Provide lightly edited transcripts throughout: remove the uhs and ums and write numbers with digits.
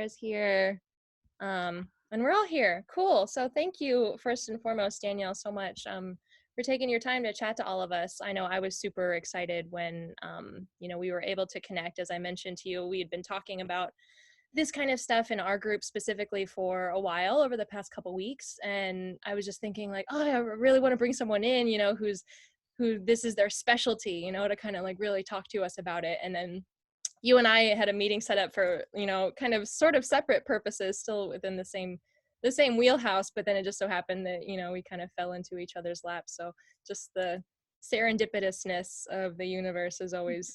is here. And we're all here. Cool. So thank you first and foremost, Danielle, so much for taking your time to chat to all of us. I know I was super excited when we were able to connect. As I mentioned to you, we had been talking about this kind of stuff in our group specifically for a while over the past couple weeks, and I was just thinking like, oh, I really want to bring someone in, who this is their specialty, to kind of like really talk to us about it. And then you and I had a meeting set up for, kind of sort of separate purposes, still within the same wheelhouse, but then it just so happened that, we kind of fell into each other's laps. So just the serendipitousness of the universe is always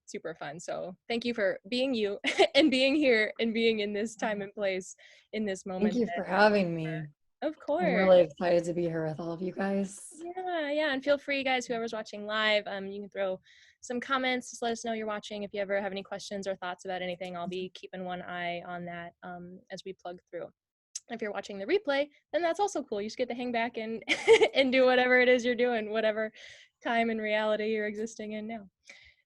super fun. So thank you for being you and being here and being in this time and place in this moment. Thank you for having me. Of course. I'm really excited to be here with all of you guys. Yeah. And feel free, guys, whoever's watching live, you can throw some comments. Just let us know you're watching. If you ever have any questions or thoughts about anything, I'll be keeping one eye on that as we plug through. If you're watching the replay, then that's also cool. You just get to hang back and and do whatever it is you're doing, whatever time and reality you're existing in now.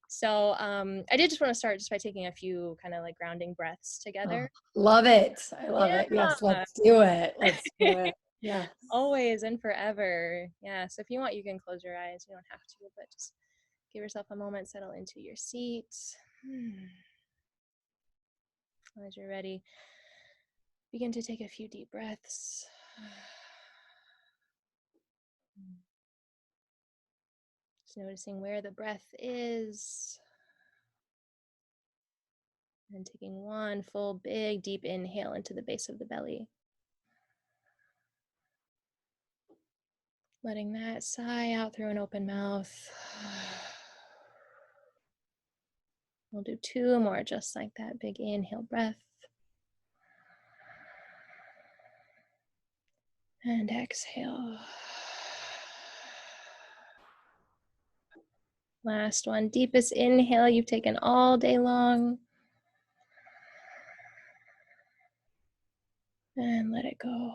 So I did just want to start just by taking a few kind of like grounding breaths together. Oh, love it. I love it. Yes, let's do it. Let's do it. Yeah. Always and forever. Yeah. So if you want, you can close your eyes. You don't have to, but just give yourself a moment, settle into your seat. As you're ready, begin to take a few deep breaths. Just noticing where the breath is. And taking one full, big, deep inhale into the base of the belly. Letting that sigh out through an open mouth. We'll do two more just like that. Big inhale breath. And exhale. Last one. Deepest inhale you've taken all day long. And let it go.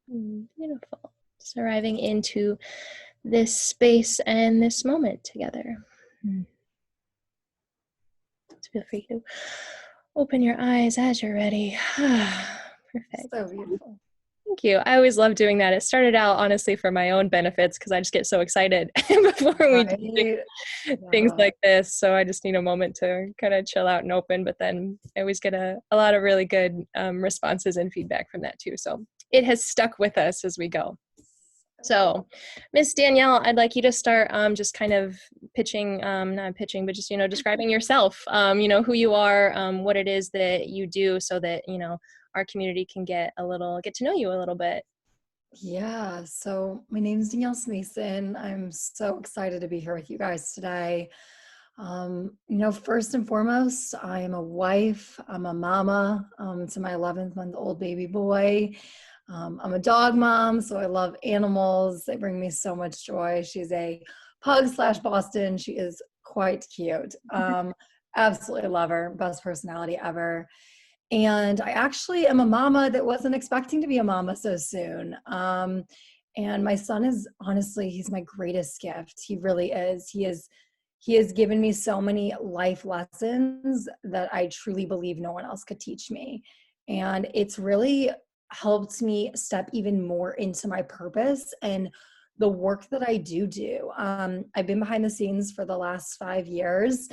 Beautiful. Just arriving into this space and this moment together. So feel free to open your eyes as you're ready. Perfect. So beautiful. Thank you. I always love doing that. It started out honestly for my own benefits because I just get so excited before we do things like this. So I just need a moment to kind of chill out and open, but then I always get a lot of really good responses and feedback from that too. So it has stuck with us as we go. So Miss Danielle, I'd like you to start just kind of pitching, not pitching, but just, describing yourself, who you are, what it is that you do so that, our community can get to know you a little bit. Yeah. So my name is Danielle Mason. I'm so excited to be here with you guys today. First and foremost, I am a wife. I'm a mama to my 11th-month-old baby boy. I'm a dog mom, so I love animals. They bring me so much joy. She's a pug/Boston. She is quite cute. Absolutely love her. Best personality ever. And I actually am a mama that wasn't expecting to be a mama so soon. And my son is honestly, he's my greatest gift. He really is. He has given me so many life lessons that I truly believe no one else could teach me. And it's really helped me step even more into my purpose and the work that I do. I've been behind the scenes for the last 5 years,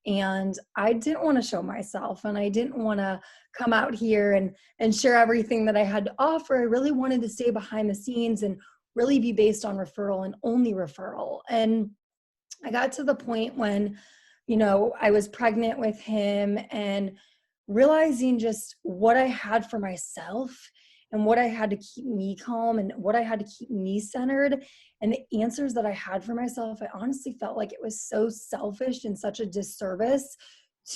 and I didn't want to show myself, and I didn't want to come out here and share everything that I had to offer. I really wanted to stay behind the scenes and really be based on referral and only referral. And I got to the point when, I was pregnant with him and realizing just what I had for myself and what I had to keep me calm and what I had to keep me centered and the answers that I had for myself. I honestly felt like it was so selfish and such a disservice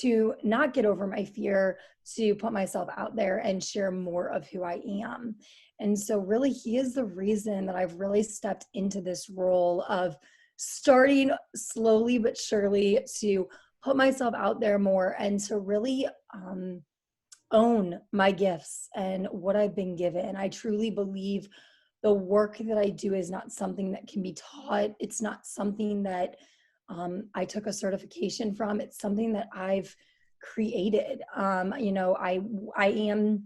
to not get over my fear, to put myself out there and share more of who I am. And so really, he is the reason that I've really stepped into this role of starting slowly but surely to put myself out there more and to really own my gifts and what I've been given. I truly believe the work that I do is not something that can be taught. It's not something that I took a certification from. It's something that I've created. I am,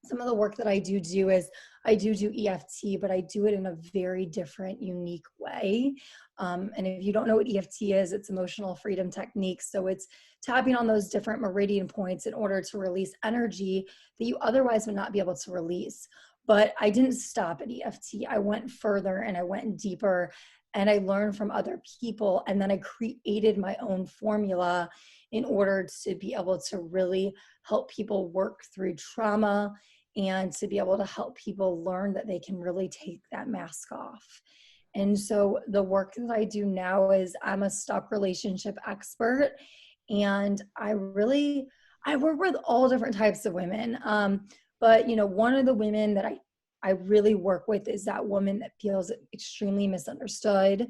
some of the work that I do is I do EFT, but I do it in a very different, unique way. And if you don't know what EFT is, it's emotional freedom technique. So it's tapping on those different meridian points in order to release energy that you otherwise would not be able to release. But I didn't stop at EFT. I went further and I went deeper, and I learned from other people. And then I created my own formula in order to be able to really help people work through trauma and to be able to help people learn that they can really take that mask off. And so the work that I do now is I'm a stuck relationship expert, and I work with all different types of women. But one of the women that I really work with is that woman that feels extremely misunderstood,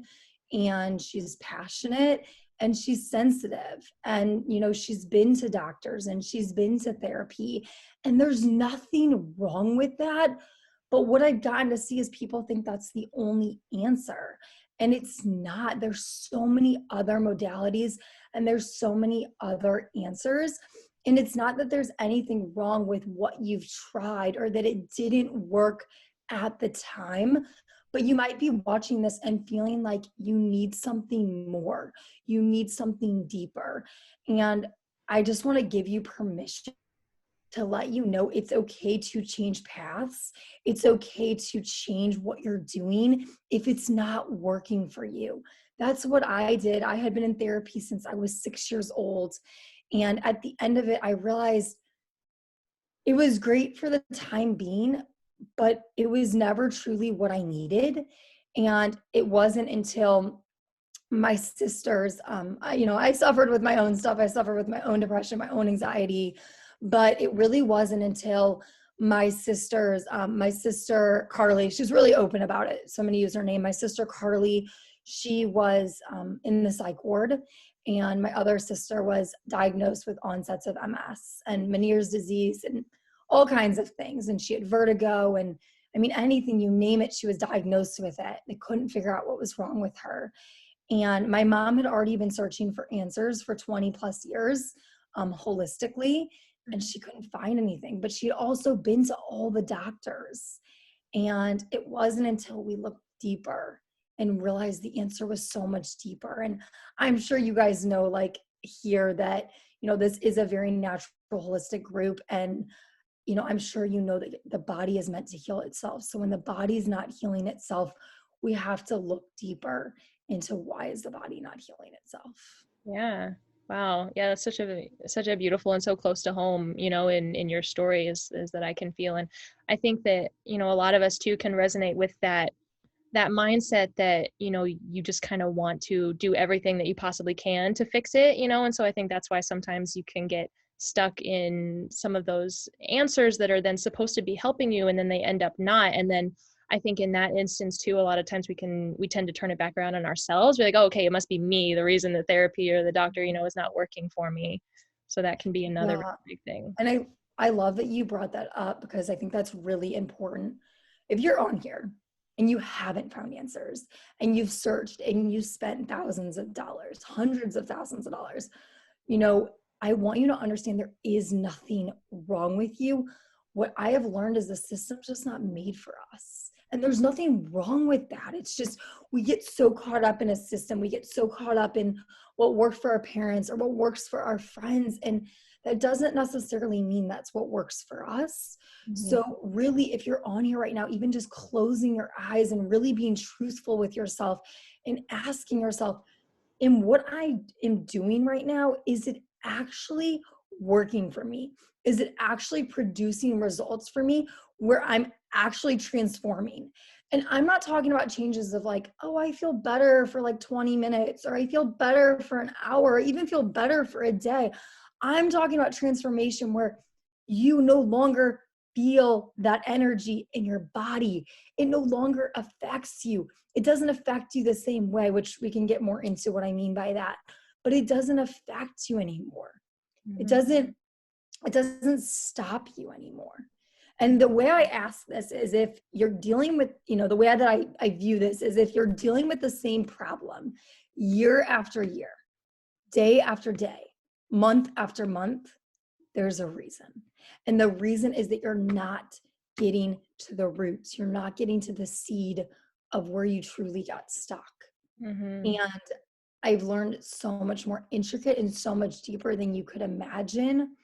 and she's passionate and she's sensitive, and she's been to doctors and she's been to therapy, and there's nothing wrong with that. But what I've gotten to see is people think that's the only answer. And it's not. There's so many other modalities and there's so many other answers. And it's not that there's anything wrong with what you've tried or that it didn't work at the time, but you might be watching this and feeling like you need something more. You need something deeper. And I just want to give you permission to let you know it's okay to change paths. It's okay to change what you're doing if it's not working for you. That's what I did. I had been in therapy since I was 6 years old. And at the end of it, I realized it was great for the time being, but it was never truly what I needed. And it wasn't until my sisters, I suffered with my own stuff. I suffered with my own depression, my own anxiety, but it really wasn't until my sister Carly, she's really open about it. So I'm going to use her name. My sister Carly, she was in the psych ward, and my other sister was diagnosed with onsets of MS and Meniere's disease and all kinds of things. And she had vertigo, and I mean, anything you name it, she was diagnosed with it. They couldn't figure out what was wrong with her. And my mom had already been searching for answers for 20 plus years, holistically, and she couldn't find anything. But she had also been to all the doctors. And it wasn't until we looked deeper and realized the answer was so much deeper. And I'm sure you guys know, like, here that, this is a very natural, holistic group. And, I'm sure that the body is meant to heal itself. So when the body's not healing itself, we have to look deeper into why is the body not healing itself. Yeah. Wow. Yeah, that's such a beautiful and so close to home, in your story is that I can feel. And I think that, a lot of us too can resonate with that mindset that, you just kind of want to do everything that you possibly can to fix it, and so I think that's why sometimes you can get stuck in some of those answers that are then supposed to be helping you, and then they end up not. And then I think in that instance too, a lot of times we tend to turn it back around on ourselves. We're like, oh, okay, it must be me, the reason the therapy or the doctor, is not working for me. So that can be another Yeah. really big thing. And I love that you brought that up, because I think that's really important. If you're on here and you haven't found answers and you've searched and you spent thousands of dollars, hundreds of thousands of dollars, I want you to understand there is nothing wrong with you. What I have learned is the system's just not made for us. And there's nothing wrong with that. It's just we get so caught up in a system. We get so caught up in what worked for our parents or what works for our friends. And that doesn't necessarily mean that's what works for us. Mm-hmm. So really, if you're on here right now, even just closing your eyes and really being truthful with yourself and asking yourself, in what I am doing right now, is it actually working for me? Is it actually producing results for me where I'm actually transforming? And I'm not talking about changes of like, oh, I feel better for like 20 minutes, or I feel better for an hour, or even feel better for a day. I'm talking about transformation where you no longer feel that energy in your body. It no longer affects you. It doesn't affect you the same way, which we can get more into what I mean by that, but it doesn't affect you anymore. It Mm-hmm. doesn't stop you anymore. And the way I ask this is, if you're dealing with, the way that I view this is, if you're dealing with the same problem year after year, day after day, month after month, there's a reason. And the reason is that you're not getting to the roots. You're not getting to the seed of where you truly got stuck. Mhm. And I've learned so much more intricate and so much deeper than you could imagine,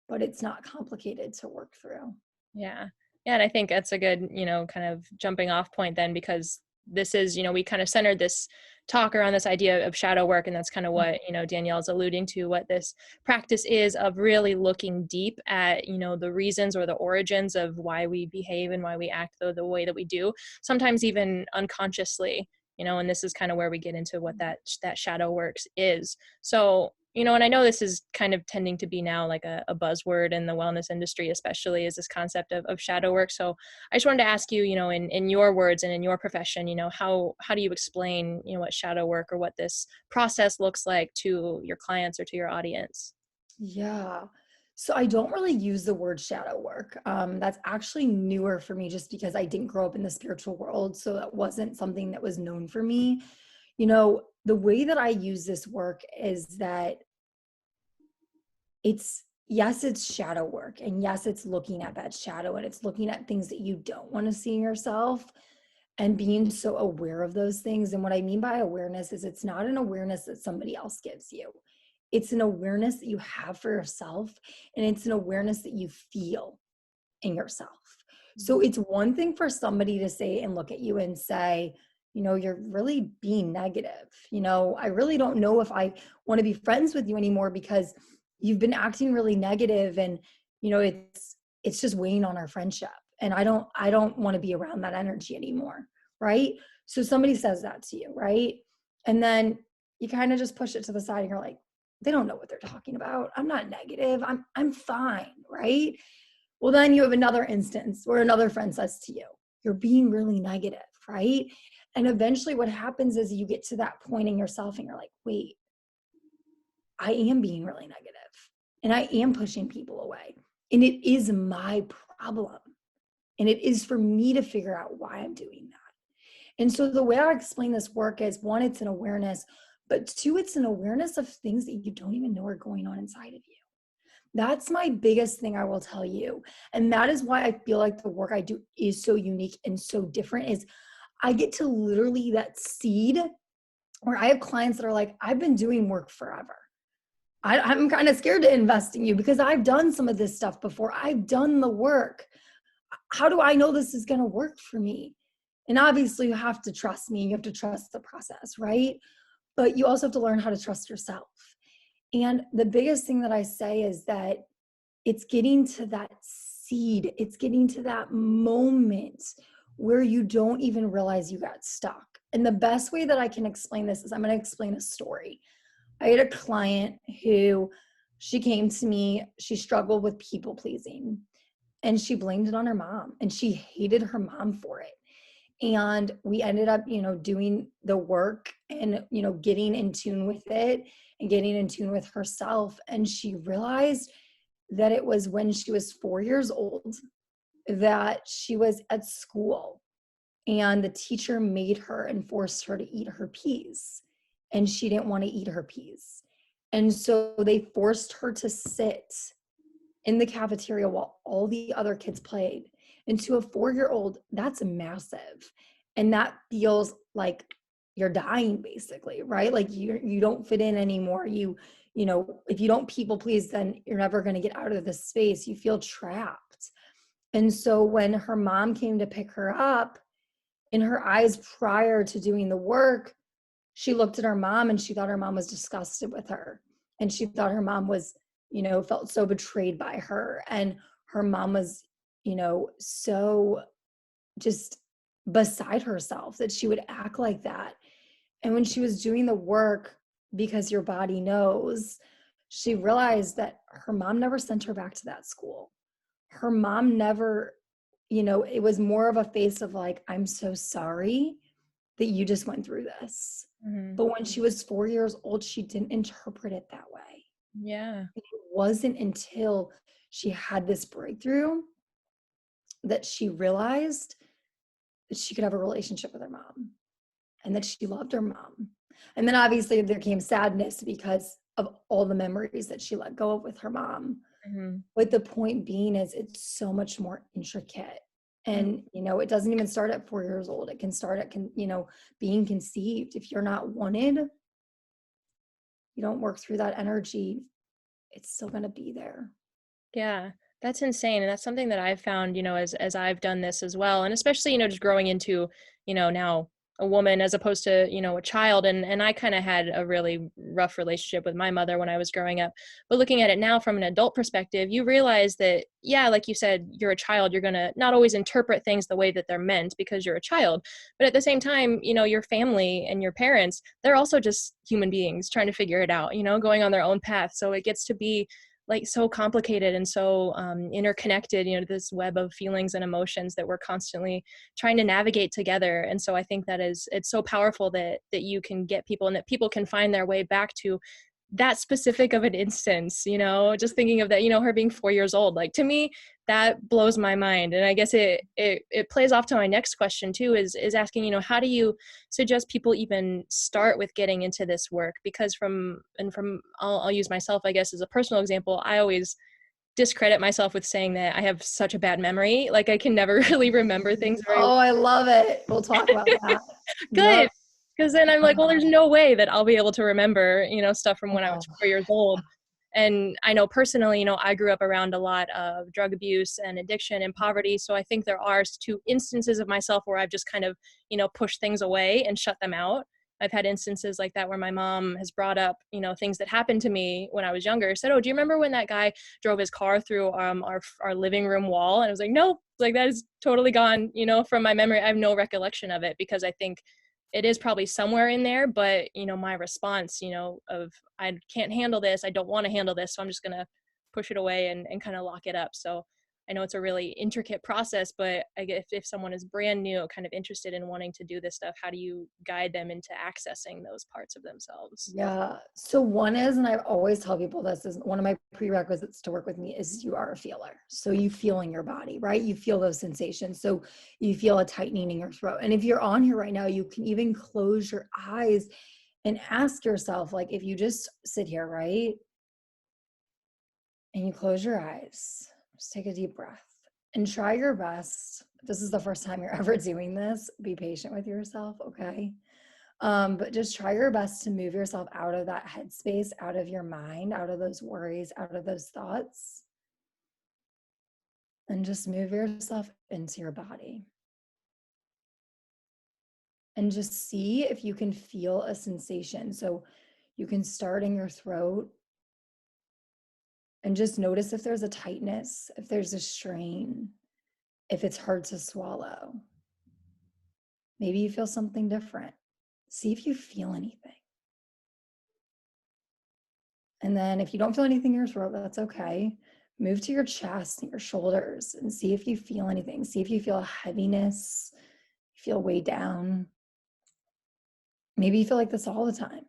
but it's not complicated to work through. Yeah. Yeah, and I think that's a good, kind of jumping off point then, because this is, we kind of centered this talk around this idea of shadow work, and that's kind of what, Danielle's alluding to, what this practice is of really looking deep at, the reasons or the origins of why we behave and why we act the way that we do, sometimes even unconsciously, and this is kind of where we get into what that shadow works is. So, and I know this is kind of tending to be now like a buzzword in the wellness industry, especially, is this concept of shadow work. So I just wanted to ask you, in your words and in your profession, how do you explain, what shadow work or what this process looks like to your clients or to your audience? Yeah. So I don't really use the word shadow work. That's actually newer for me just because I didn't grow up in the spiritual world. So that wasn't something that was known for me. The way that I use this work is that yes, it's shadow work. And yes, it's looking at that shadow and it's looking at things that you don't want to see in yourself and being so aware of those things. And what I mean by awareness is it's not an awareness that somebody else gives you. It's an awareness that you have for yourself, and it's an awareness that you feel in yourself. So it's one thing for somebody to say and look at you and say, you're really being negative. I really don't know if I want to be friends with you anymore because you've been acting really negative and it's just weighing on our friendship. And I don't want to be around that energy anymore, right? So somebody says that to you, right? And then you kind of just push it to the side and you're like, they don't know what they're talking about. I'm not negative. I'm fine, right? Well, then you have another instance where another friend says to you, you're being really negative, right? And eventually what happens is you get to that point in yourself and you're like, wait, I am being really negative and I am pushing people away. And it is my problem. And it is for me to figure out why I'm doing that. And so the way I explain this work is, one, it's an awareness, but two, it's an awareness of things that you don't even know are going on inside of you. That's my biggest thing I will tell you. And that is why I feel like the work I do is so unique and so different is I get to literally that seed where I have clients that are like, I've been doing work forever. I'm kind of scared to invest in you because I've done some of this stuff before. I've done the work. How do I know this is going to work for me? And obviously you have to trust me. You have to trust the process, right? But you also have to learn how to trust yourself. And the biggest thing that I say is that it's getting to that seed. It's getting to that moment where you don't even realize you got stuck. And the best way that I can explain this is I'm going to explain a story. I had a client who she came to me, she struggled with people pleasing and she blamed it on her mom and she hated her mom for it. And we ended up, doing the work and, getting in tune with it and getting in tune with herself. And she realized that it was when she was 4 years old that she was at school and the teacher made her and forced her to eat her peas. And she didn't want to eat her peas. And so they forced her to sit in the cafeteria while all the other kids played. And to a 4-year-old, that's massive. And that feels like you're dying basically, right? Like you don't fit in anymore. If you don't people please, then you're never going to get out of this space. You feel trapped. And so when her mom came to pick her up, in her eyes prior to doing the work, she looked at her mom and she thought her mom was disgusted with her. And she thought her mom was, felt so betrayed by her. And her mom was, so just beside herself that she would act like that. And when she was doing the work, because your body knows, she realized that her mom never sent her back to that school. Her mom never, it was more of a face of like, I'm so sorry that you just went through this. Mhm. But when she was 4 years old, she didn't interpret it that way. Yeah. It wasn't until she had this breakthrough that she realized that she could have a relationship with her mom and that she loved her mom. And then obviously there came sadness because of all the memories that she let go of with her mom. Mhm. But the point being is it's so much more intricate. Mm. And, it doesn't even start at 4 years old. It can start at, being conceived. If you're not wanted, you don't work through that energy, it's still going to be there. Yeah, that's insane, and that's something that I've found, as I've done this as well, and especially, just growing into, now a woman as opposed to, a child, and I kind of had a really rough relationship with my mother when I was growing up. But looking at it now from an adult perspective, you realize that, yeah, like you said, you're a child, you're gonna not always interpret things the way that they're meant because you're a child, but at the same time, your family and your parents, they're also just human beings trying to figure it out, going on their own path. So it gets to be like so complicated and so interconnected, this web of feelings and emotions that we're constantly trying to navigate together. And so I think it's so powerful that you can get people and that people can find their way back to that specific of an instance, just thinking of that, her being 4 years old, like to me, that blows my mind. And I guess it plays off to my next question too, is asking, how do you suggest people even start with getting into this work? Because I'll use myself, I guess, as a personal example. I always discredit myself with saying that I have such a bad memory. Like I can never really remember things very Oh, I love it. We'll talk about that. Yep. good. Because then I'm like, well, there's no way that I'll be able to remember, stuff from when I was Oh, 4 years old. And I know personally, I grew up around a lot of drug abuse and addiction and poverty. So I think there are two instances of myself where I've just kind of, pushed things away and shut them out. I've had instances like that where my mom has brought up, things that happened to me when I was younger. Said, "Oh, do you remember when that guy drove his car through our living room wall?" And I was like, "No, like that is totally gone, from my memory. I have no recollection of it," because I think it is probably somewhere in there, but my response, of I can't handle this, I don't want to handle this, so I'm just gonna push it away and kind of lock it up. So I know it's a really intricate process, but I guess if someone is brand new, kind of interested in wanting to do this stuff, how do you guide them into accessing those parts of themselves? yeah. So one is, and I always tell people this is one of my prerequisites to work with me is you are a feeler. So you feel in your body, right? You feel those sensations. So you feel a tightening in your throat. And if you're on here right now, you can even close your eyes and ask yourself, like, if you just sit here, right? And you close your eyes, just take a deep breath and try your best. This is the first time you're ever doing this. Be patient with yourself, okay? But just try your best to move yourself out of that headspace, out of your mind, out of those worries, out of those thoughts, and just move yourself into your body. And just see if you can feel a sensation. So you can start in your throat and just notice if there's a tightness, if there's a strain, if it's hard to swallow. Maybe you feel something different. See if you feel anything. And then if you don't feel anything in your throat, that's okay. Move to your chest and your shoulders and see if you feel anything. See if you feel a heaviness, you feel weighed down. Maybe you feel like this all the time.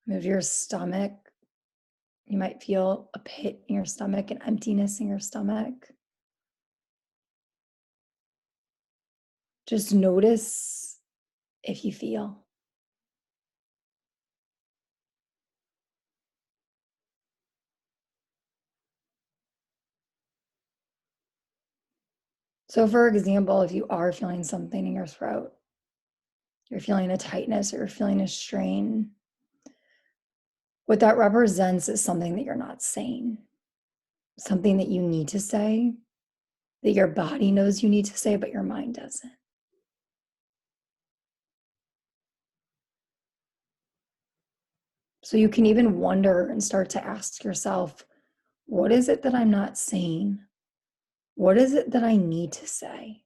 Move to your stomach. You might feel a pit in your stomach, an emptiness in your stomach. Just notice if you feel. So, for example, if you are feeling something in your throat, you're feeling a tightness or you're feeling a strain, what that represents is something that you're not saying, something that you need to say, that your body knows you need to say, but your mind doesn't. So you can even wonder and start to ask yourself, what is it that I'm not saying? What is it that I need to say?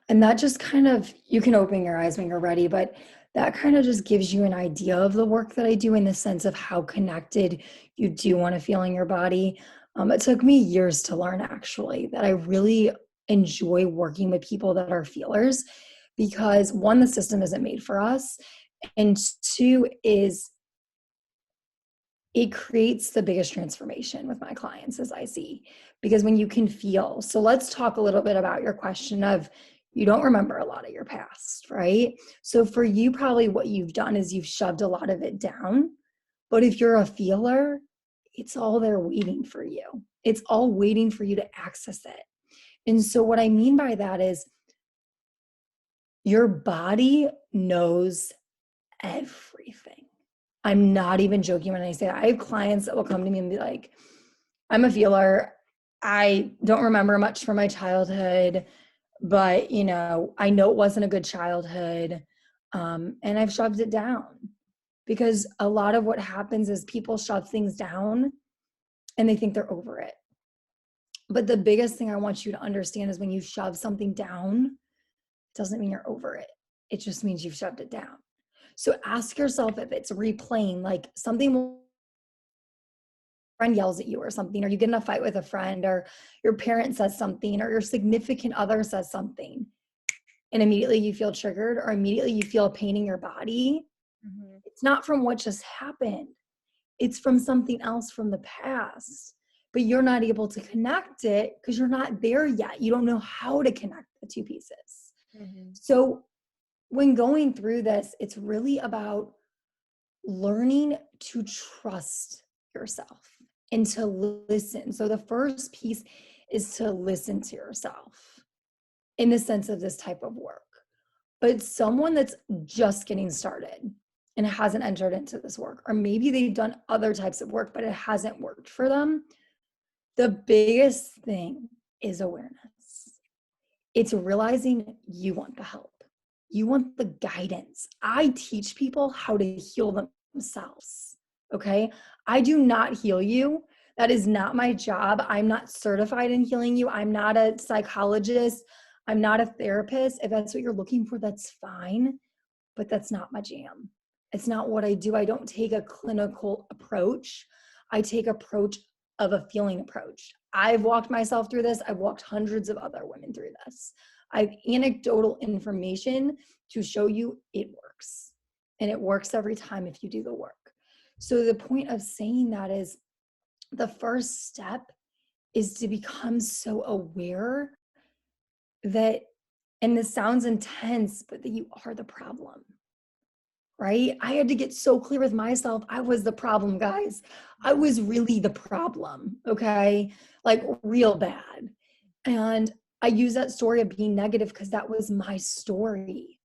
And that just kind of, you can open your eyes when you're ready, but that kind of just gives you an idea of the work that I do in the sense of how connected you do want to feel in your body. It took me years to learn actually that I really enjoy working with people that are feelers because one, the system isn't made for us. And two is it creates the biggest transformation with my clients, as I see, because when you can feel. So let's talk a little bit about your question of, you don't remember a lot of your past, right? So for you, probably what you've done is you've shoved a lot of it down. But if you're a feeler, it's all there waiting for you. It's all waiting for you to access it. And so what I mean by that is your body knows everything. I'm not even joking when I say that. I have clients that will come to me and be like, I'm a feeler. I don't remember much from my childhood, but I know it wasn't a good childhood. And I've shoved it down, because a lot of what happens is people shove things down and they think they're over it. But the biggest thing I want you to understand is when you shove something down, it doesn't mean you're over it. It just means you've shoved it down. So ask yourself if it's replaying, like something, friend yells at you or something, or you get in a fight with a friend, or your parent says something, or your significant other says something, and immediately you feel triggered, or immediately you feel a pain in your body. Mm-hmm. It's not from what just happened. It's from something else from the past, but you're not able to connect it because you're not there yet. You don't know how to connect the two pieces. Mm-hmm. So when going through this, it's really about learning to trust yourself and to listen. So the first piece is to listen to yourself in the sense of this type of work. But someone that's just getting started and hasn't entered into this work, or maybe they've done other types of work, but it hasn't worked for them, the biggest thing is awareness. It's realizing you want the help. You want the guidance. I teach people how to heal themselves. Okay. I do not heal you. That is not my job. I'm not certified in healing you. I'm not a psychologist. I'm not a therapist. If that's what you're looking for, that's fine, but that's not my jam. It's not what I do. I don't take a clinical approach. I take approach of a feeling approach. I've walked myself through this. I've walked hundreds of other women through this. I have anecdotal information to show you it works. And it works every time if you do the work. So the point of saying that is the first step is to become so aware that, and this sounds intense, but that you are the problem, right? I had to get so clear with myself. I was the problem, guys. I was really the problem, okay? Like real bad. And I use that story of being negative because that was my story.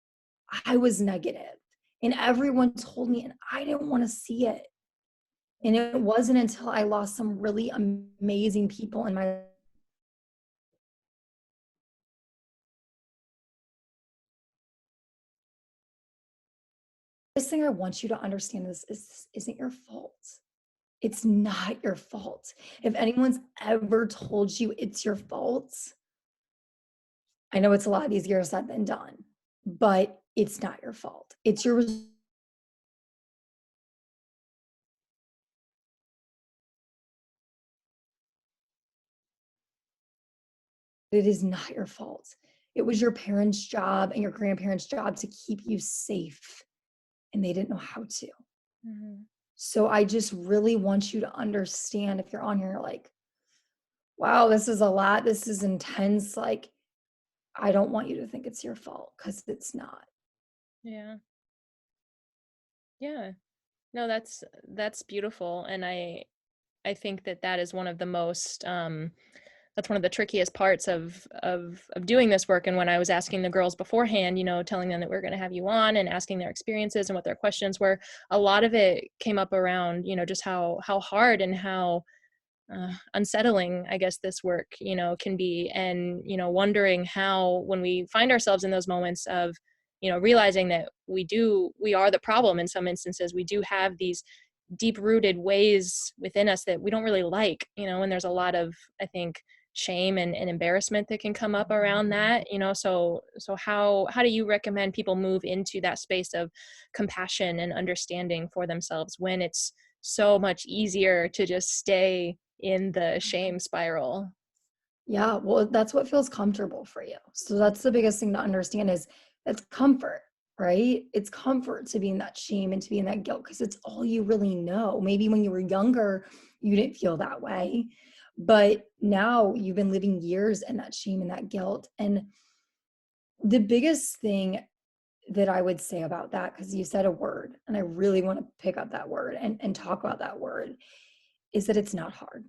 I was negative, and everyone told me, and I didn't want to see it. And it wasn't until I lost some really amazing people in my. This thing I want you to understand is this isn't your fault. It's not your fault. If anyone's ever told you it's your fault, I know it's a lot easier said than done, but it's not your fault. It's your. It is not your fault. It was your parents' job and your grandparents' job to keep you safe, and they didn't know how to. Mm-hmm. So I just really want you to understand, if you're on here, like, wow, this is a lot. This is intense. Like, I don't want you to think it's your fault, because it's not. Yeah. Yeah. No, that's beautiful, and I think that that is one of the most that's one of the trickiest parts of doing this work. And when I was asking the girls beforehand, telling them that we are going to have you on and asking their experiences and what their questions were, a lot of it came up around, just how hard and how unsettling, I guess, this work, can be. And, wondering how, when we find ourselves in those moments of, realizing that we are the problem in some instances, we do have these deep rooted ways within us that we don't really like, and there's a lot of, I think, shame and embarrassment that can come up around that, so how do you recommend people move into that space of compassion and understanding for themselves when it's so much easier to just stay in the shame spiral? Yeah, well, that's what feels comfortable for you. So that's the biggest thing to understand is it's comfort. right? It's comfort to be in that shame and to be in that guilt because it's all you really know. Maybe when you were younger, you didn't feel that way, but now you've been living years in that shame and that guilt. And the biggest thing that I would say about that, because you said a word, and I really want to pick up that word and talk about that word, is that it's not hard.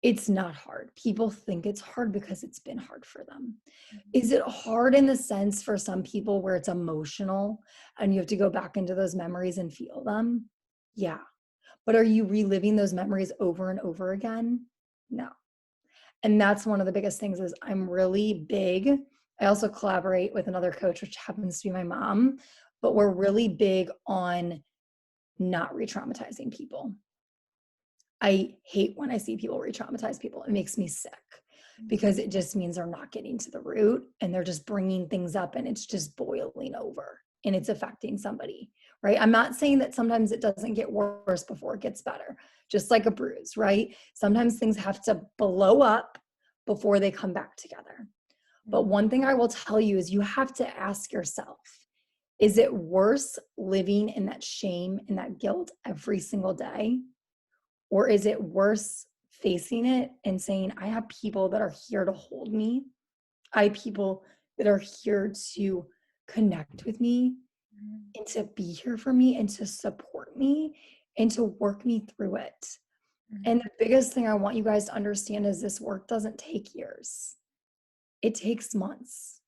It's not hard. People think it's hard because it's been hard for them. Is it hard in the sense for some people where it's emotional and you have to go back into those memories and feel them? Yeah. But are you reliving those memories over and over again? No. And that's one of the biggest things is I'm really big. I also collaborate with another coach, which happens to be my mom, but we're really big on not re-traumatizing people. I hate when I see people re-traumatize people. It makes me sick because it just means they're not getting to the root and they're just bringing things up and it's just boiling over and it's affecting somebody, right? I'm not saying that sometimes it doesn't get worse before it gets better, just like a bruise, right? Sometimes things have to blow up before they come back together. But one thing I will tell you is you have to ask yourself, is it worse living in that shame and that guilt every single day? Or is it worse facing it and saying, I have people that are here to hold me. I have people that are here to connect with me and to be here for me and to support me and to work me through it. And the biggest thing I want you guys to understand is this work doesn't take years. It takes months.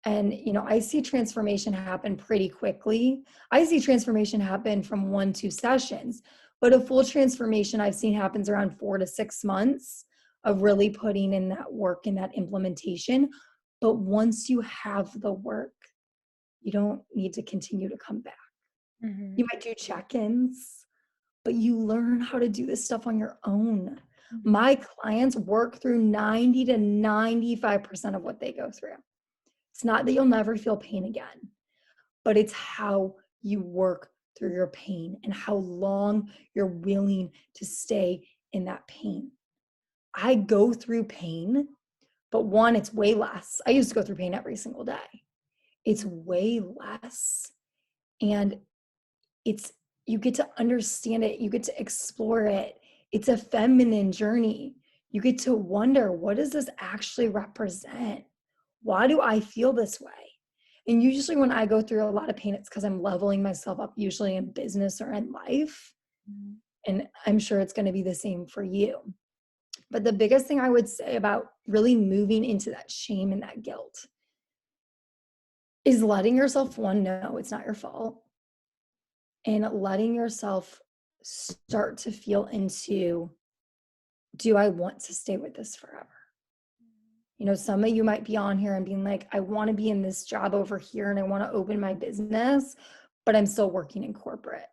And, I see transformation happen pretty quickly. I see transformation happen from 1-2 sessions, but a full transformation I've seen happens around 4 to 6 months of really putting in that work and that implementation. But once you have the work, you don't need to continue to come back. Mm-hmm. You might do check-ins, but you learn how to do this stuff on your own. Mm-hmm. My clients work through 90 to 95% of what they go through. It's not that you'll never feel pain again, but it's how you work through your pain and how long you're willing to stay in that pain. I go through pain, but one, it's way less. I used to go through pain every single day. It's way less. And it's, you get to understand it, you get to explore it. It's a feminine journey. You get to wonder, what does this actually represent? Why do I feel this way? And usually when I go through a lot of pain, it's because I'm leveling myself up, usually in business or in life. And I'm sure it's going to be the same for you. But the biggest thing I would say about really moving into that shame and that guilt is letting yourself, one, know it's not your fault, and letting yourself start to feel into, do I want to stay with this forever? Some of you might be on here and being like, I want to be in this job over here and I want to open my business, but I'm still working in corporate,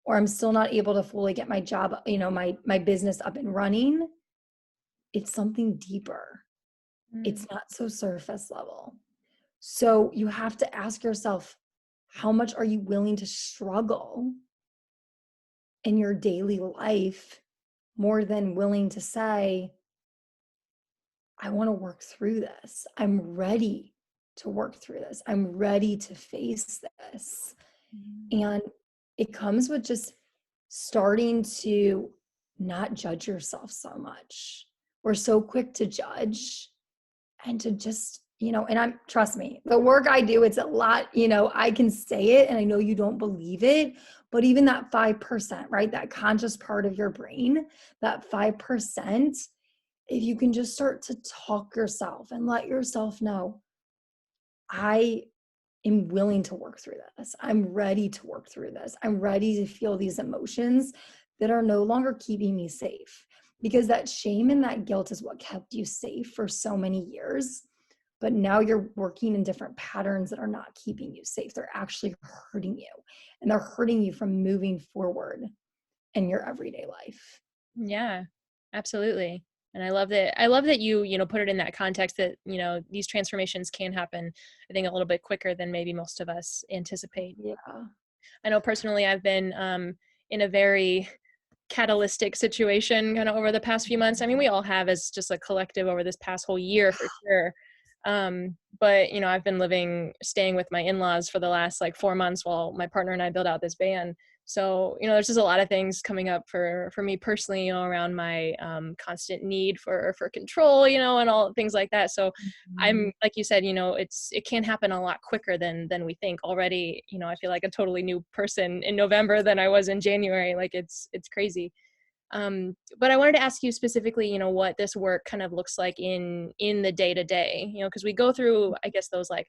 or I'm still not able to fully get my job, my business up and running. It's something deeper. It's not so surface level. So you have to ask yourself, how much are you willing to struggle in your daily life more than willing to say, I want to work through this. I'm ready to work through this. I'm ready to face this. And it comes with just starting to not judge yourself so much. We're so quick to judge and to just, and trust me, the work I do, it's a lot, I can say it and I know you don't believe it, but even that 5%, right? That conscious part of your brain, that 5%, if you can just start to talk yourself and let yourself know, I am willing to work through this. I'm ready to work through this. I'm ready to feel these emotions that are no longer keeping me safe, because that shame and that guilt is what kept you safe for so many years. But now you're working in different patterns that are not keeping you safe. They're actually hurting you, and they're hurting you from moving forward in your everyday life. Yeah, absolutely. And I love that you put it in that context that, these transformations can happen, I think, a little bit quicker than maybe most of us anticipate. Yeah. I know personally I've been in a very catalytic situation kind of over the past few months. I mean, we all have as just a collective over this past whole year for sure. But I've been staying with my in-laws for the last like 4 months while my partner and I build out this band. So there's just a lot of things coming up for me personally, around my constant need for control, and all things like that. So Mhm. I'm like you said, it can happen a lot quicker than we think. Already, I feel like a totally new person in November than I was in January. Like it's crazy. But I wanted to ask you specifically, what this work kind of looks like in the day to day, because we go through, I guess, those like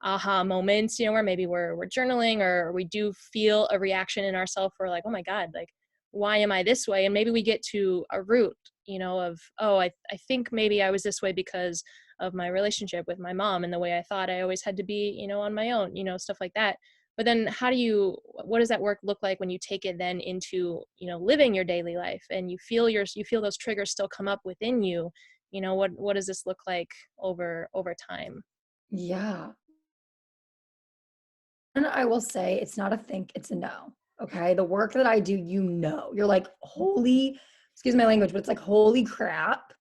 aha moments, where maybe we're journaling, or we do feel a reaction in ourselves. We're like, oh my God, like, why am I this way? And maybe we get to a root, of, oh, I think maybe I was this way because of my relationship with my mom and the way I thought I always had to be, on my own, stuff like that. But then what does that work look like when you take it then into, living your daily life, and you feel those triggers still come up within you? What does this look like over time? Yeah. And I will say it's not a think, it's a no. Okay. The work that I do, you're like, holy, excuse my language, but it's like, holy crap.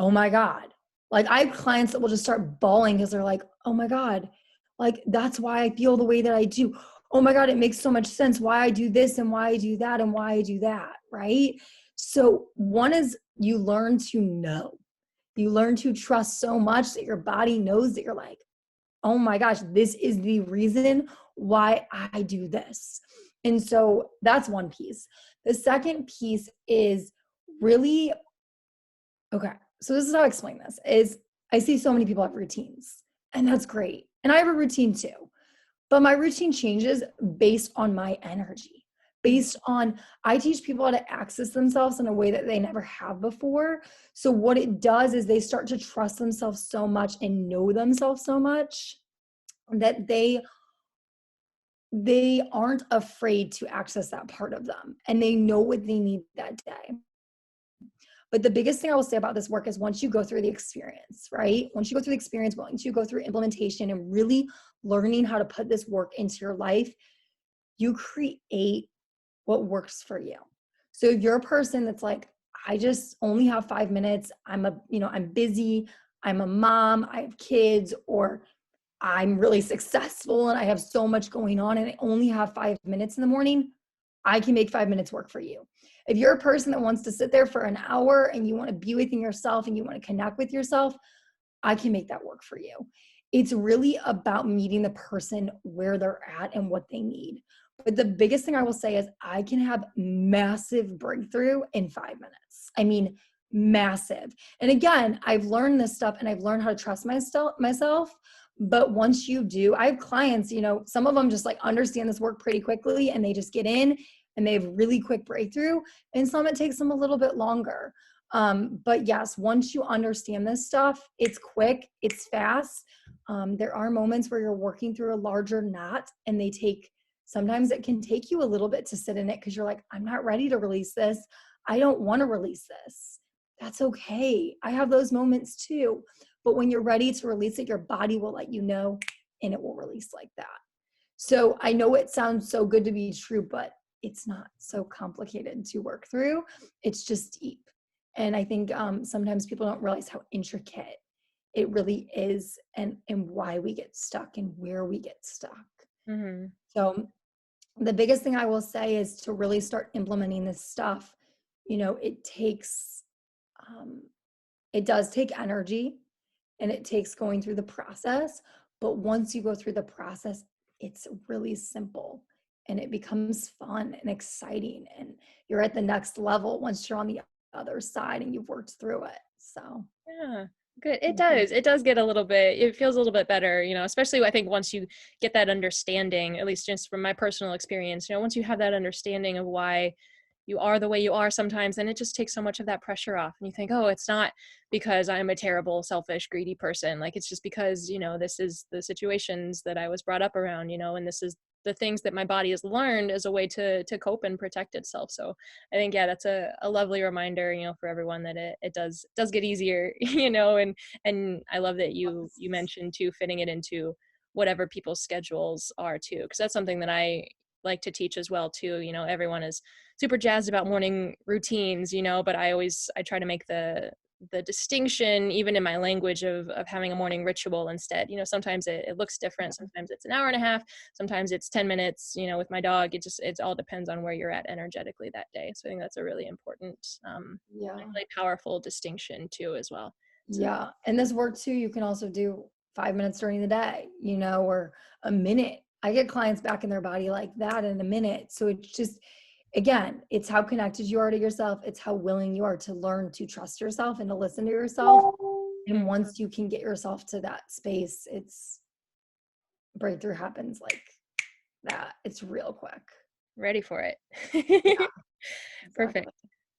Oh my God. Like I have clients that will just start bawling because they're like, oh my God, like that's why I feel the way that I do. Oh my God, it makes so much sense why I do this and why I do that and why I do that. Right. So one is you learn to know. You learn to trust so much that your body knows that you're like, oh my gosh, this is the reason why I do this. And so that's one piece. The second piece is really, okay, so this is how I explain this is I see so many people have routines, and that's great. And I have a routine too. But my routine changes based on my energy, Mhm. based on I teach people how to access themselves in a way that they never have before. So what it does is they start to trust themselves so much and know themselves so much that they aren't afraid to access that part of them, and they know what they need that day. But the biggest thing I will say about this work is once you go through the experience, right? Once you go through the experience, once you go through implementation and really learning how to put this work into your life, you create what works for you. So if you're a person that's like, I just only have 5 minutes, I'm busy, I'm a mom, I have kids, or I'm really successful and I have so much going on and I only have 5 minutes in the morning, I can make 5 minutes work for you. If you're a person that wants to sit there for an hour and you want to be within yourself and you want to connect with yourself, I can make that work for you. It's really about meeting the person where they're at and what they need. But the biggest thing I will say is I can have massive breakthrough in 5 minutes. I mean, massive. And again, I've learned this stuff and I've learned how to trust myself. But once you do, I have clients, some of them just like understand this work pretty quickly and they just get in and they have really quick breakthrough. And some it takes them a little bit longer. But yes, once you understand this stuff, it's quick, it's fast. There are moments where you're working through a larger knot and sometimes it can take you a little bit to sit in it because you're like, I'm not ready to release this. I don't want to release this. That's okay. I have those moments too. But when you're ready to release it, your body will let you know and it will release like that. So I know it sounds so good to be true, but it's not so complicated to work through. It's just deep. And I think sometimes people don't realize how intricate it really is and why we get stuck and where we get stuck. Hmm. So the biggest thing I will say is to really start implementing this stuff. It takes, um, it does take energy and it takes going through the process. But once you go through the process, it's really simple and it becomes fun and exciting. And you're at the next level once you're on the other side and you've worked through it. So, Yeah, good. It mhm. does. It does get a little bit, it feels a little bit better, especially I think once you get that understanding, at least just from my personal experience, once you have that understanding of why you are the way you are sometimes, then it just takes so much of that pressure off. And you think, oh, it's not because I'm a terrible, selfish, greedy person. Like, it's just because, this is the situations that I was brought up around, and this is the things that my body has learned as a way to cope and protect itself. So I think, yeah, that's a lovely reminder, for everyone that it does get easier, and I love that you mentioned too, fitting it into whatever people's schedules are too, because that's something that I like to teach as well too. Everyone is super jazzed about morning routines, but I try to make the distinction, even in my language, of having a morning ritual instead. Sometimes it looks different. Sometimes it's an hour and a half. Sometimes it's 10 minutes, with my dog. It all depends on where you're at energetically that day. So I think that's a really important, Yeah. really powerful distinction too, as well. So Yeah. And this work too, you can also do 5 minutes during the day, or a minute. I get clients back in their body like that in a minute. So it's just, again, it's how connected you are to yourself. It's how willing you are to learn to trust yourself and to listen to yourself. And mm, once you can get yourself to that space, it's breakthrough happens like that. It's real quick. ready for Yeah, it. Perfect. exactly.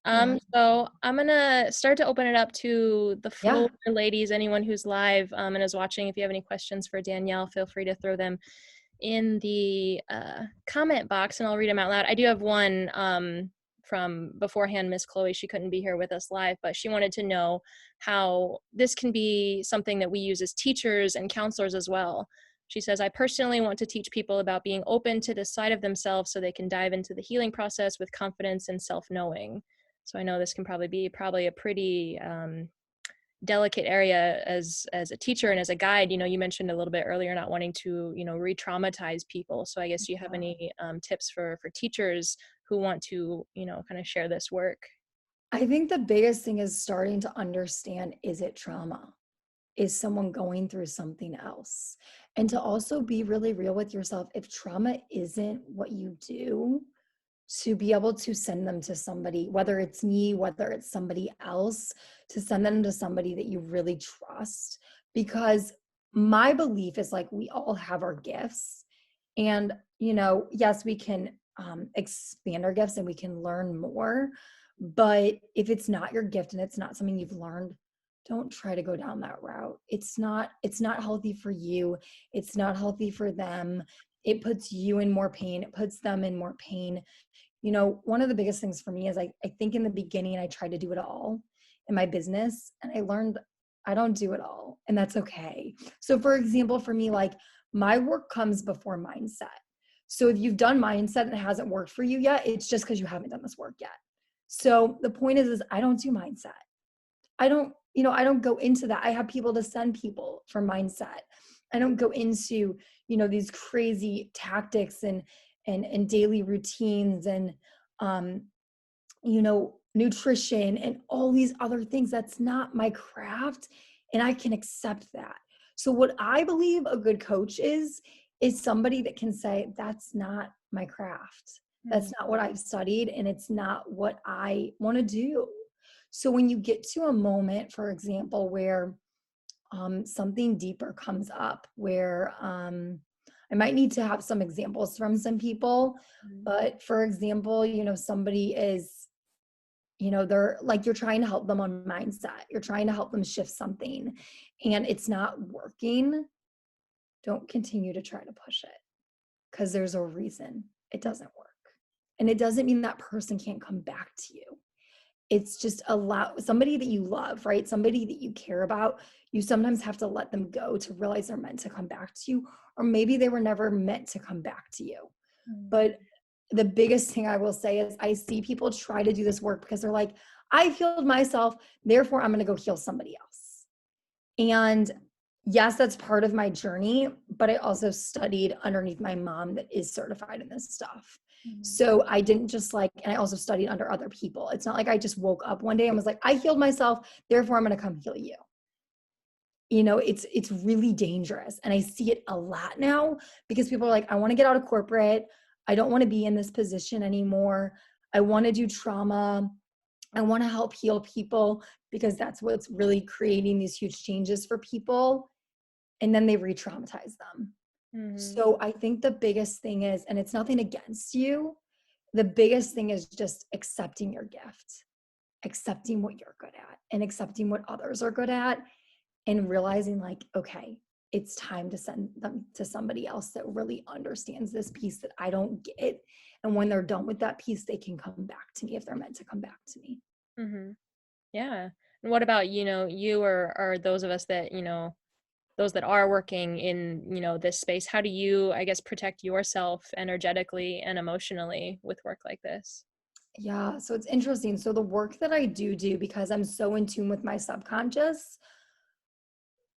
Yeah. So I'm gonna start to open it up to the floor, Yeah. ladies, anyone who's live and is watching. If you have any questions for Danielle, feel free to throw them in the comment box and I'll read them out loud. I do have one from beforehand, Miss Chloe. She couldn't be here with us live, but she wanted to know how this can be something that we use as teachers and counselors as well. She says, I personally want to teach people about being open to this side of themselves so they can dive into the healing process with confidence and self-knowing. So I know this can probably be a pretty delicate area as a teacher and as a guide. You mentioned a little bit earlier not wanting to re-traumatize people. So I guess you have any tips for teachers who want to kind of share this work? I think the biggest thing is starting to understand, is it trauma? Is someone going through something else? And to also be really real with yourself. If trauma isn't what you do, to be able to send them to somebody, whether it's me, whether it's somebody else, to send them to somebody that you really trust. Because my belief is like, we all have our gifts. And, yes, we can expand our gifts and we can learn more. But if it's not your gift and it's not something you've learned, don't try to go down that route. It's not healthy for you. It's not healthy for them. It puts you in more pain. It puts them in more pain. One of the biggest things for me is I think in the beginning I tried to do it all in my business, and I learned I don't do it all, and that's okay. So for example, for me, like, my work comes before mindset. So if you've done mindset and it hasn't worked for you yet, it's just because you haven't done this work yet. So the point is I don't do mindset. I don't go into that. I have people to send people for mindset. I don't go into, these crazy tactics and daily routines and um, nutrition and all these other things. That's not my craft. And I can accept that. So what I believe a good coach is somebody that can say, that's not my craft. That's not what I've studied, and it's not what I want to do. So when you get to a moment, for example, where something deeper comes up, where I might need to have some examples from some people, but for example, somebody is, they're like, you're trying to help them on mindset, you're trying to help them shift something, and it's not working. Don't continue to try to push it, because there's a reason it doesn't work. And it doesn't mean that person can't come back to you. It's just allow somebody that you love, right? Somebody that you care about. You sometimes have to let them go to realize they're meant to come back to you, or maybe they were never meant to come back to you. But the biggest thing I will say is I see people try to do this work because they're like, I've healed myself, therefore I'm going to go heal somebody else. And yes, that's part of my journey, but I also studied underneath my mom that is certified in this stuff. So I didn't just and I also studied under other people. It's not like I just woke up one day and was like, I healed myself, therefore I'm going to come heal you. It's really dangerous. And I see it a lot now because people are like, I want to get out of corporate. I don't want to be in this position anymore. I want to do trauma. I want to help heal people because that's what's really creating these huge changes for people. And then they re-traumatize them. Mm-hmm. So I think the biggest thing is, and it's nothing against you, the biggest thing is just accepting your gift, accepting what you're good at, and accepting what others are good at, and realizing like, okay, it's time to send them to somebody else that really understands this piece that I don't get. And when they're done with that piece, they can come back to me if they're meant to come back to me. Mm-hmm. Yeah. And what about, you or those of us that, those that are working in, this space? How do you, I guess, protect yourself energetically and emotionally with work like this? Yeah, so it's interesting. So the work that I do because I'm so in tune with my subconscious,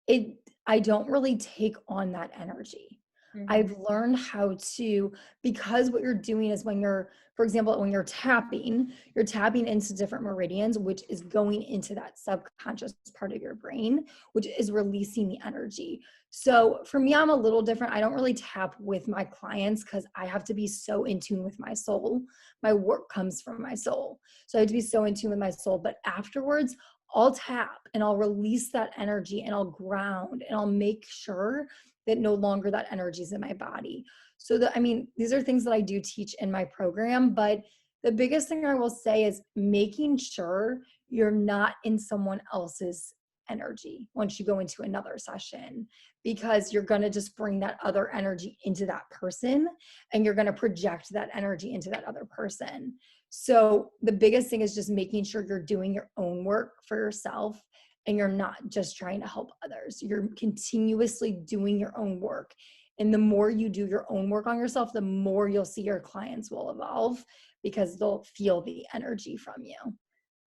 it I don't really take on that energy. Mm-hmm. I've learned how to, because what you're doing is when you're, for example, when you're tapping into different meridians, which is going into that subconscious part of your brain, which is releasing the energy. So for me, I'm a little different. I don't really tap with my clients because I have to be so in tune with my soul. My work comes from my soul. So I have to be so in tune with my soul. But afterwards, I'll tap and I'll release that energy and I'll ground and I'll make sure that no longer that energy is in my body. So that, I mean, these are things that I do teach in my program, but the biggest thing I will say is making sure you're not in someone else's energy once you go into another session, because you're going to just bring that other energy into that person and you're going to project that energy into that other person. So the biggest thing is just making sure you're doing your own work for yourself and you're not just trying to help others. You're continuously doing your own work. And the more you do your own work on yourself, the more you'll see your clients will evolve because they'll feel the energy from you.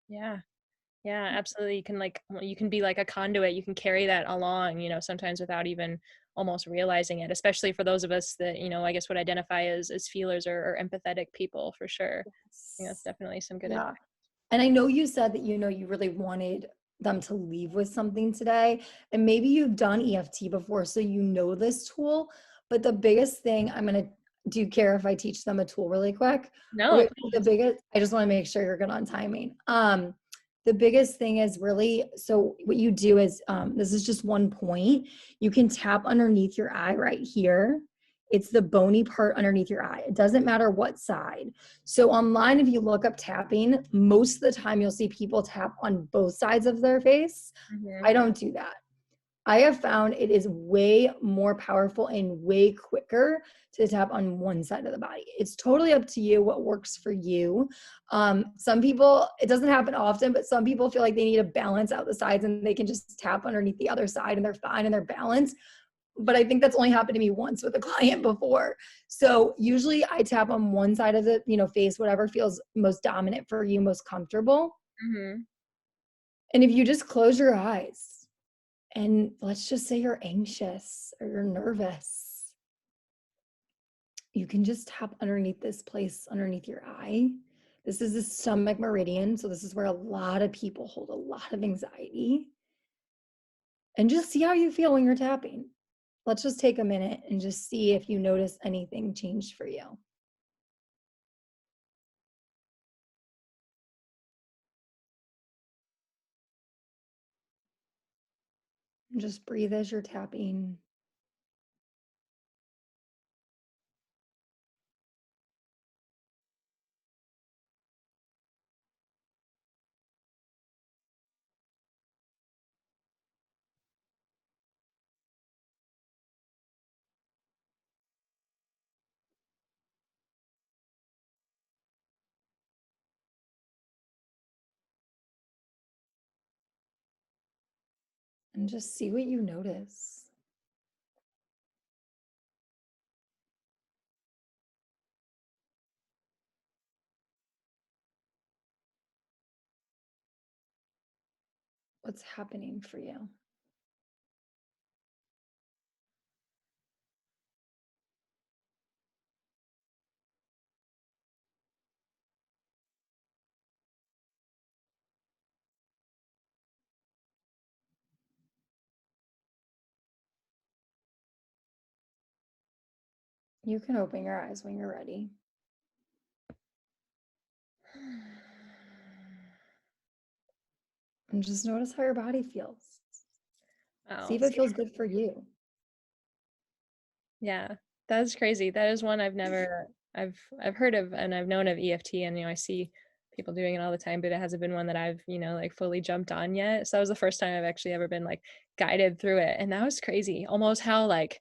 Yeah. Yeah, absolutely. You can you can be like a conduit. You can carry that along, sometimes without even almost realizing it, especially for those of us that, I guess would identify as feelers or empathetic people for sure. I think that's Yes. definitely some good Yeah. advice. And I know you said that, you really wanted them to leave with something today. And maybe you've done EFT before, so you know this tool. But the biggest thing do you care if I teach them a tool really quick? No, Okay, so the please. biggest, I just want to make sure you're good on timing. The biggest thing is really, so what you do is, this is just one point. You can tap underneath your eye right here. It's the bony part underneath your eye. It doesn't matter what side. So online, if you look up tapping, most of the time you'll see people tap on both sides of their face. Hmm. I don't do that. I have found it is way more powerful and way quicker to tap on one side of the body. It's totally up to you what works for you. Some people, it doesn't happen often, but some people feel like they need to balance out the sides and they can just tap underneath the other side and they're fine and they're balanced. But I think that's only happened to me once with a client before. So usually I tap on one side of the, face, whatever feels most dominant for you, most comfortable. Hmm. And if you just close your eyes and let's just say you're anxious or you're nervous, you can just tap underneath this place underneath your eye. This is the stomach meridian. So this is where a lot of people hold a lot of anxiety. And just see how you feel when you're tapping. Let's just take a minute and just see if you notice anything changed for you. And just breathe as you're tapping. And just see what you notice. What's happening for you? You can open your eyes when you're ready. And just notice how your body feels. See Wow. if it feels good for you. Yeah, that's crazy. That is one I've heard of and I've known of EFT, and I see people doing it all the time, but it hasn't been one that I've, like fully jumped on yet. So that was the first time I've actually ever been like guided through it. And that was crazy. Almost how like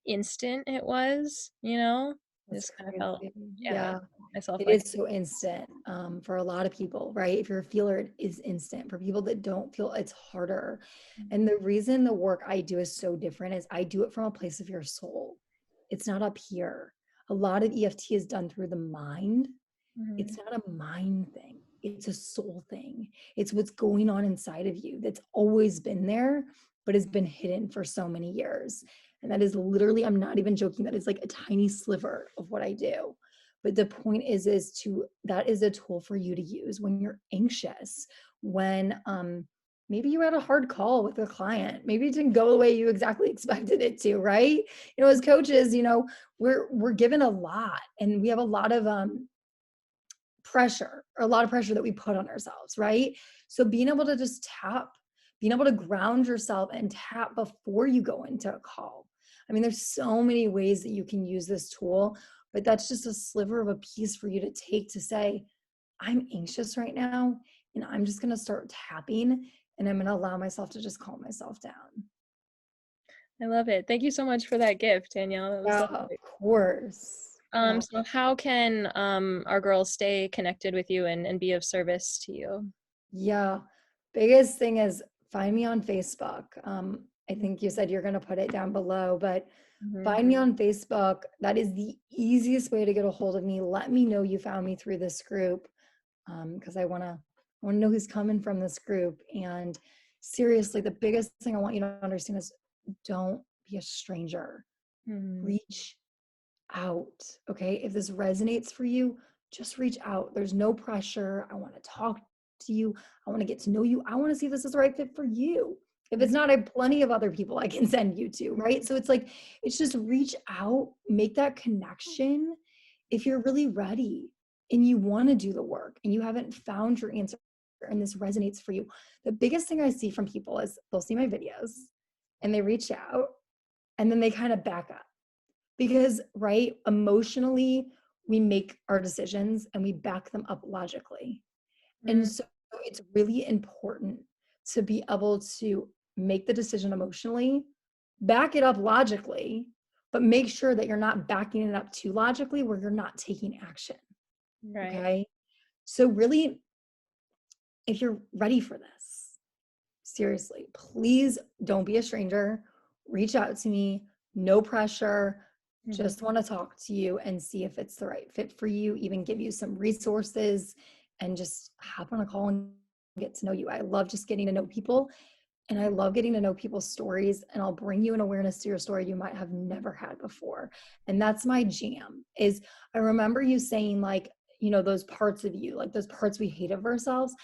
instant it was. That's Just kind of felt, crazy. yeah, Yeah. myself It like, is so instant for a lot of people, right? If you're a feeler, it is instant. For people that don't feel, it's harder. And the reason the work I do is so different is I do it from a place of your soul. It's not up here. A lot of EFT is done through the mind. It's Mhm. not a mind thing. It's a soul thing. It's what's going on inside of you that's always been there, but has been hidden for so many years. And that is literally, I'm not even joking, that is like a tiny sliver of what I do. But the point is to, that is a tool for you to use when you're anxious, when maybe you had a hard call with a client, maybe it didn't go the way you exactly expected it to, right? As coaches, we're given a lot, and we have a lot of pressure, or a lot of pressure that we put on ourselves, right? So being able to just tap, being able to ground yourself and tap before you go into a call. I mean, there's so many ways that you can use this tool, but that's just a sliver of a piece for you to take to say, I'm anxious right now, and I'm just going to start tapping, and I'm going to allow myself to just calm myself down. I love it. Thank you so much for that gift, Danielle. That was Yeah, so of great. course. Yeah. So how can our girls stay connected with you and be of service to you? Yeah. Biggest thing is find me on Facebook. I think you said you're going to put it down below, but Mhm. find me on Facebook. That is the easiest way to get a hold of me. Let me know you found me through this group, because I want to know who's coming from this group. And seriously, the biggest thing I want you to understand is don't be a stranger. Mhm. Reach out. Okay. If this resonates for you, just reach out. There's no pressure. I want to talk to you. I want to get to know you. I want to see if this is the right fit for you. If it's not, I have plenty of other people I can send you to. Right. So it's like, it's just reach out, make that connection. If you're really ready and you want to do the work and you haven't found your answer and this resonates for you, the biggest thing I see from people is they'll see my videos and they reach out and then they kind of back up because, right, emotionally, we make our decisions and we back them up logically. And Mhm. so it's really important to be able to make the decision emotionally, back it up logically, but make sure that you're not backing it up too logically where you're not taking action. Right. Okay. So, really, if you're ready for this, seriously, please don't be a stranger. Reach out to me. No pressure. Mhm. Just want to talk to you and see if it's the right fit for you, even give you some resources and just hop on a call and get to know you. I love just getting to know people, and I love getting to know people's stories, and I'll bring you an awareness to your story you might have never had before. And that's my jam. Is I remember you saying, like, those parts of you, like those parts we hate of ourselves.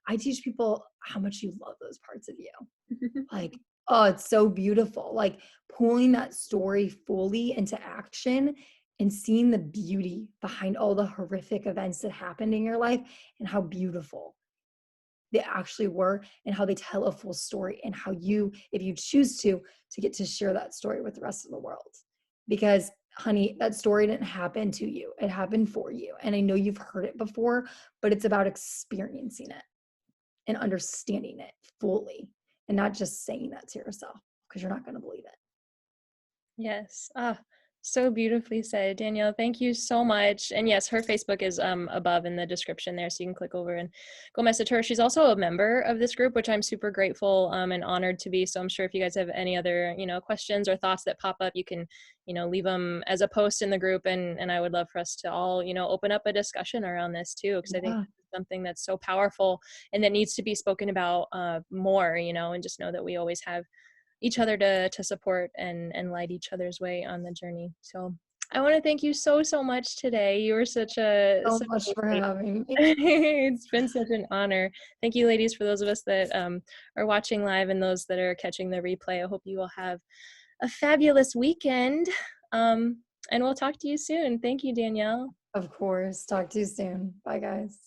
I teach people how much you love those parts of you. Like, oh, it's so beautiful. Like pulling that story fully into action and seeing the beauty behind all the horrific events that happened in your life and how beautiful they actually were and how they tell a full story and how you, if you choose to get to share that story with the rest of the world. Because honey, that story didn't happen to you. It happened for you. And I know you've heard it before, but it's about experiencing it and understanding it fully and not just saying that to yourself because you're not going to believe it. Yes. Ah, so beautifully said, Danielle. Thank you so much. And yes, her Facebook is above in the description there, so you can click over and go message her. She's also a member of this group, which I'm super grateful and honored to be. So I'm sure if you guys have any other, questions or thoughts that pop up, you can, leave them as a post in the group, and I would love for us to all, open up a discussion around this too, because I think Yeah, this is something that's so powerful and that needs to be spoken about more, and just know that we always have each other to support and light each other's way on the journey. So I want to thank you so much today. You were so such much a for great. having me. It's been such an honor. Thank you, ladies, for those of us that are watching live and those that are catching the replay. I hope you all have a fabulous weekend. Um, and we'll talk to you soon. Thank you, Danielle. Of course. Talk to you soon. Bye, guys.